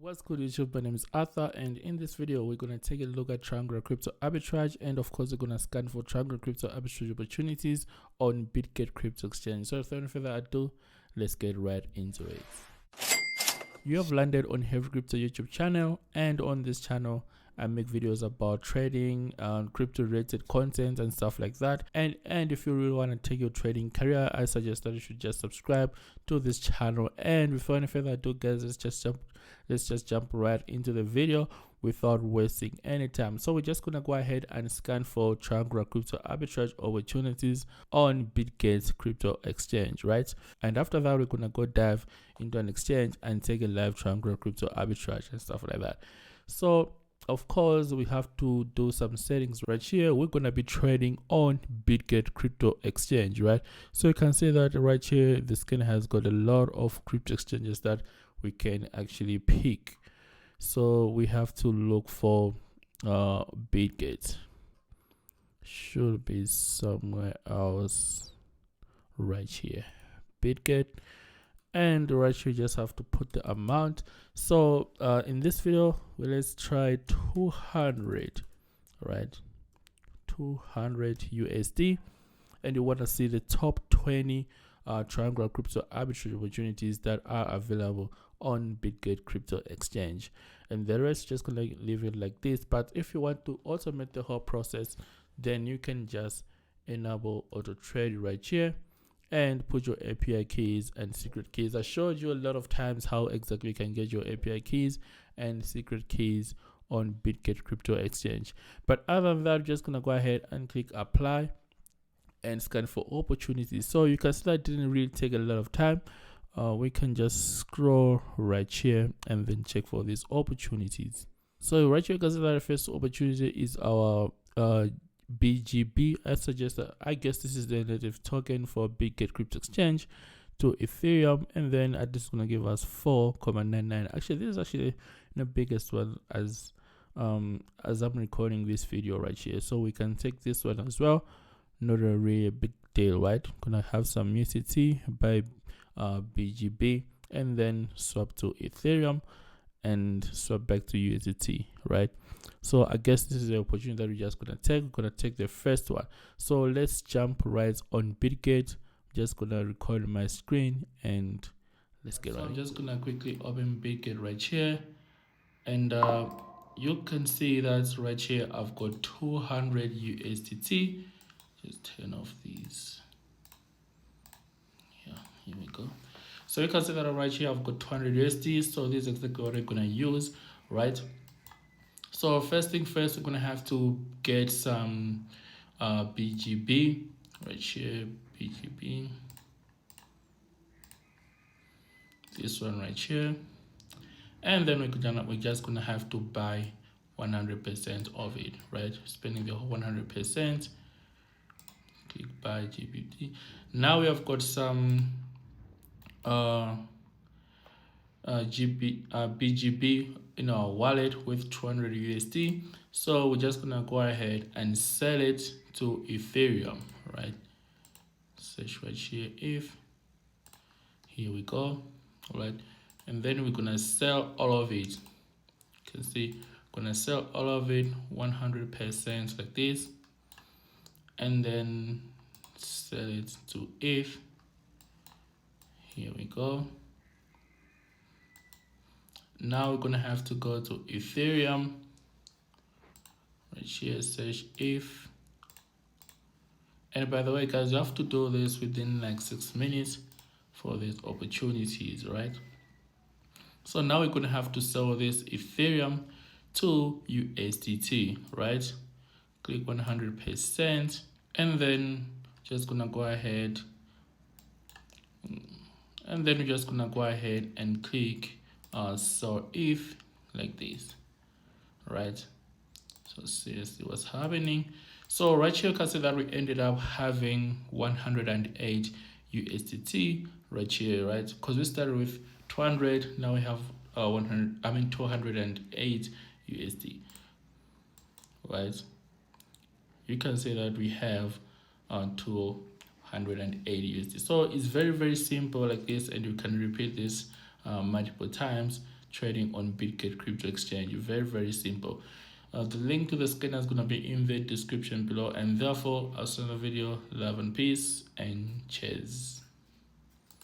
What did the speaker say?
What's good, YouTube? My name is Arthur, and in this video we're going to take a look at triangular crypto arbitrage, and of course we're going to scan for triangular crypto arbitrage opportunities on BITGET crypto exchange. So without further ado, let's get right into it. You have landed on Heavy Crypto YouTube channel, and on this channel I make videos about trading, crypto related content and stuff like that. And if you really want to take your trading career, I suggest that you should just subscribe to this channel. And without any further ado, guys, let's just jump right into the video without wasting any time. So we're just gonna go ahead and scan for triangular crypto arbitrage opportunities on BITGET crypto exchange, right? And after that, we're gonna go dive into an exchange and take a live triangular crypto arbitrage and stuff like that. So of course we have to do some settings right here. We're gonna be trading on BITGET crypto exchange, right? So you can see that right here the screen has got a lot of crypto exchanges that we can actually pick. So we have to look for BITGET. Should be somewhere else right here, BITGET. And right here you just have to put the amount. So in this video, let's try 200, right? 200 USD, and you want to see the top 20 triangular crypto arbitrage opportunities that are available on BITGET crypto exchange, and the rest just gonna leave it like this. But if you want to automate the whole process, then you can just enable auto trade right here and put your API keys and secret keys. I showed you a lot of times how exactly you can get your API keys and secret keys on BITGET crypto exchange. But other than that, I'm just gonna go ahead and click apply and scan for opportunities. So you can see that didn't really take a lot of time. We can just scroll right here and then check for these opportunities. So right here you can see that the first opportunity is our BGB. I guess this is the native token for BITGET crypto exchange to Ethereum, and then this is gonna give us 4.99. Actually, this is actually the biggest one as I'm recording this video right here. So we can take this one as well. Not a really big deal, right? Gonna have some USDT by BGB and then swap to Ethereum and swap back to USDT, right? So I guess this is the opportunity that we're just gonna take. We're gonna take the first one. So let's jump right on BITGET. Just gonna record my screen and let's get right. I'm just gonna quickly open BITGET right here, and you can see that right here I've got 200 USDT. Just turn off these. Yeah, here we go. So you can see that right here I've got 200 USD. So this is exactly what I'm gonna use, right? So first thing first, we're gonna have to get some BGB right here, BGB. This one right here, and then we're just gonna have to buy 100% of it, right? Spending the whole 100%. Click buy GBP. Now we have got some BGB in our wallet with 200 USD. So we're just gonna go ahead and sell it to Ethereum, right? Search right here, here we go. All right, and then we're gonna sell all of it. You can see gonna sell all of it 100% like this, and then sell it to ETH. Here we go. Now we're gonna have to go to Ethereum right here, search ETH. And by the way, guys, you have to do this within like 6 minutes for these opportunities, right? So now we're gonna have to sell this Ethereum to USDT, right? Click 100%, and then just gonna go ahead, and then we're just gonna go ahead and click sell ETH like this, right? So seriously, what's happening? So right here you can see that we ended up having 108 USDT right here, right? Because we started with 200, now we have 208 USD, right? You can see that we have 280 USD. So it's very, very simple like this, and you can repeat this multiple times trading on BITGET crypto exchange. Very simple. The link to the scanner is going to be in the description below, and therefore I'll send a video. Love and peace, and cheers.